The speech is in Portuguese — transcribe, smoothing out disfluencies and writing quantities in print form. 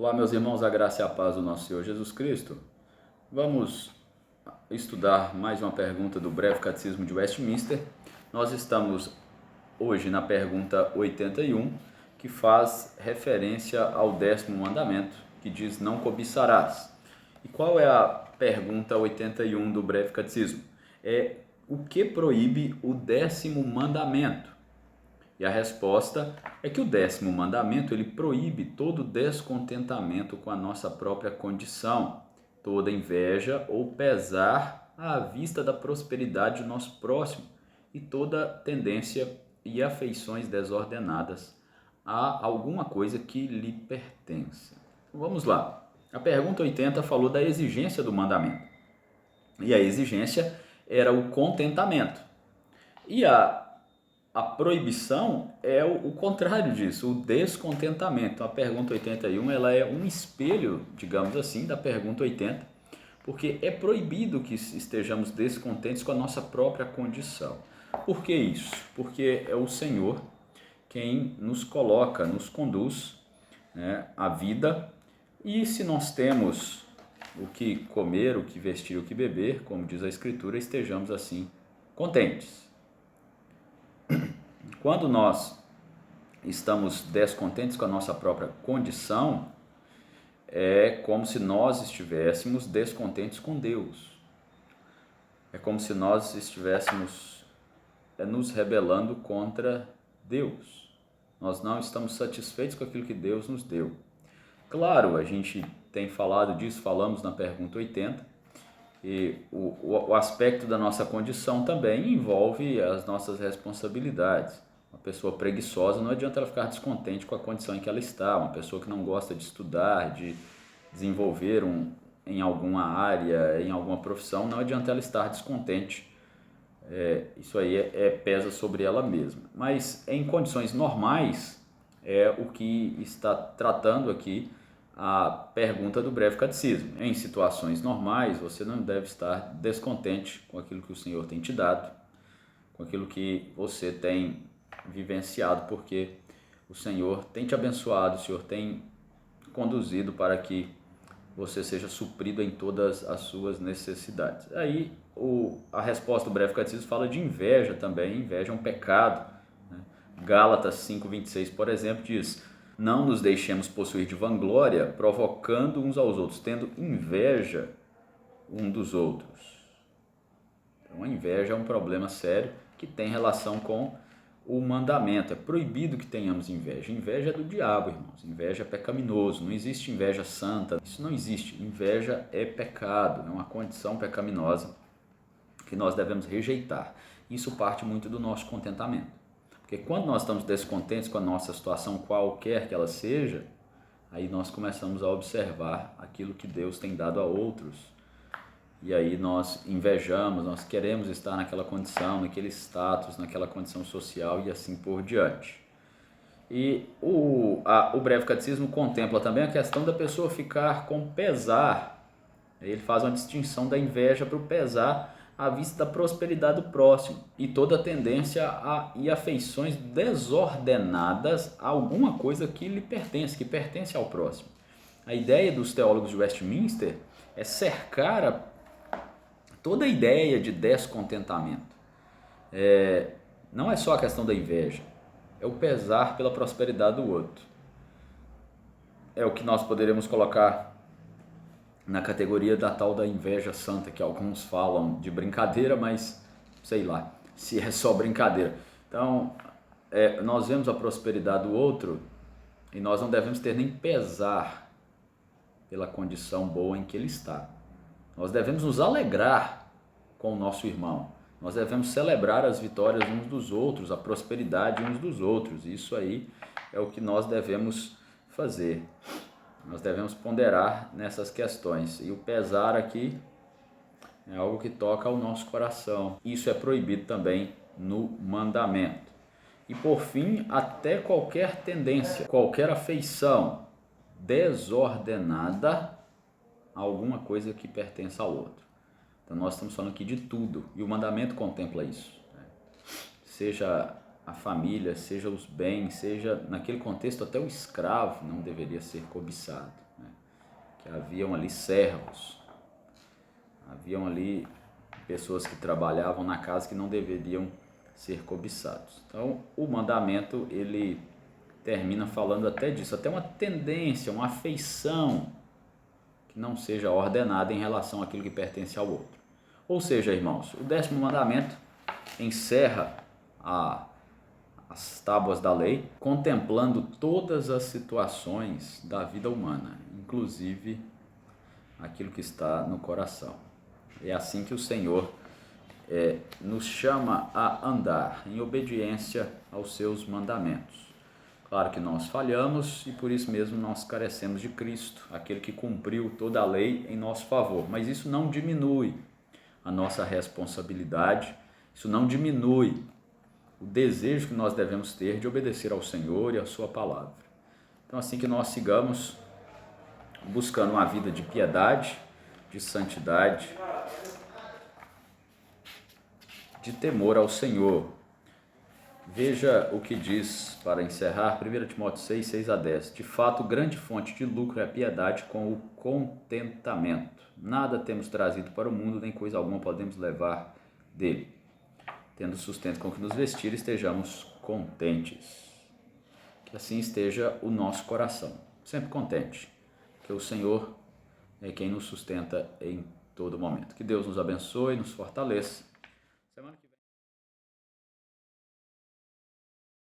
Olá, meus irmãos, a graça e a paz do nosso Senhor Jesus Cristo. Vamos estudar mais uma pergunta do Breve Catecismo de Westminster. Nós estamos hoje na pergunta 81, que faz referência ao 10º mandamento, que diz: não cobiçarás. E qual é a pergunta 81 do Breve Catecismo? É o que proíbe o 10º mandamento? E a resposta é que o 10º mandamento ele proíbe todo descontentamento com a nossa própria condição, toda inveja ou pesar à vista da prosperidade do nosso próximo e toda tendência e afeições desordenadas a alguma coisa que lhe pertence. Vamos lá. A pergunta 80 falou da exigência do mandamento. E a exigência era o contentamento. E a proibição é o contrário disso, o descontentamento. A pergunta 81 ela é um espelho, digamos assim, da pergunta 80, porque é proibido que estejamos descontentes com a nossa própria condição. Por que isso? Porque é o Senhor quem nos coloca, nos conduz, né, à vida, e se nós temos o que comer, o que vestir, o que beber, como diz a Escritura, estejamos assim contentes. Quando nós estamos descontentes com a nossa própria condição, é como se nós estivéssemos descontentes com Deus. É como se nós estivéssemos nos rebelando contra Deus. Nós não estamos satisfeitos com aquilo que Deus nos deu. Claro, a gente tem falado disso, falamos na pergunta 80, e o aspecto da nossa condição também envolve as nossas responsabilidades. Uma pessoa preguiçosa, não adianta ela ficar descontente com a condição em que ela está. Uma pessoa que não gosta de estudar, de desenvolver em alguma área, em alguma profissão, não adianta ela estar descontente. Isso aí pesa sobre ela mesma. Mas em condições normais, é o que está tratando aqui a pergunta do Breve Catecismo. Em situações normais, você não deve estar descontente com aquilo que o Senhor tem te dado, com aquilo que você tem vivenciado, porque o Senhor tem te abençoado, o Senhor tem conduzido para que você seja suprido em todas as suas necessidades. Aí a resposta do Breve Catecismo fala de inveja também. Inveja é um pecado, né? Gálatas 5:26, por exemplo, diz: não nos deixemos possuir de vanglória, provocando uns aos outros, tendo inveja um dos outros. Então a inveja é um problema sério que tem relação com o mandamento. É proibido que tenhamos inveja. Inveja é do diabo, irmãos. Inveja é pecaminoso. Não existe inveja santa. Isso não existe. Inveja é pecado. É uma condição pecaminosa que nós devemos rejeitar. Isso parte muito do nosso contentamento. Porque quando nós estamos descontentes com a nossa situação, qualquer que ela seja, aí nós começamos a observar aquilo que Deus tem dado a outros. E aí nós invejamos, nós queremos estar naquela condição, naquele status, naquela condição social e assim por diante. E o Breve Catecismo contempla também a questão da pessoa ficar com pesar. Ele faz uma distinção da inveja para o pesar à vista da prosperidade do próximo e toda tendência e afeições desordenadas a alguma coisa que lhe pertence, que pertence ao próximo. A ideia dos teólogos de Westminster é cercar toda a ideia de descontentamento. Não é só a questão da inveja, é o pesar pela prosperidade do outro. É o que nós poderíamos colocar na categoria da tal da inveja santa, que alguns falam de brincadeira, mas sei lá se é só brincadeira. Então, nós vemos a prosperidade do outro e nós não devemos ter nem pesar pela condição boa em que ele está. Nós devemos nos alegrar com o nosso irmão. Nós devemos celebrar as vitórias uns dos outros, a prosperidade uns dos outros. Isso aí é o que nós devemos fazer. Nós devemos ponderar nessas questões. E o pesar aqui é algo que toca ao nosso coração. Isso é proibido também no mandamento. E por fim, até qualquer tendência, qualquer afeição desordenada a alguma coisa que pertence ao outro. Então nós estamos falando aqui de tudo, e o mandamento contempla isso, né? Seja a família, seja os bens, seja naquele contexto até o escravo não deveria ser cobiçado, que haviam ali servos, haviam ali pessoas que trabalhavam na casa que não deveriam ser cobiçados. Então, o mandamento, ele termina falando até disso, até uma tendência, uma afeição que não seja ordenada em relação àquilo que pertence ao outro. Ou seja, irmãos, o 10º mandamento encerra as tábuas da lei, contemplando todas as situações da vida humana, inclusive aquilo que está no coração. É assim que o Senhor nos chama a andar em obediência aos seus mandamentos. Claro que nós falhamos e por isso mesmo nós carecemos de Cristo, aquele que cumpriu toda a lei em nosso favor. Mas isso não diminui a nossa responsabilidade, isso não diminui o desejo que nós devemos ter de obedecer ao Senhor e à sua palavra. Então, assim que nós sigamos buscando uma vida de piedade, de santidade, de temor ao Senhor. Veja o que diz, para encerrar, 1 Timóteo 6, 6-10. De fato, grande fonte de lucro é a piedade com o contentamento. Nada temos trazido para o mundo, nem coisa alguma podemos levar dele. Tendo sustento com que nos vestir, estejamos contentes. Que assim esteja o nosso coração, sempre contente, que o Senhor é quem nos sustenta em todo momento. Que Deus nos abençoe, nos fortaleça. Semana que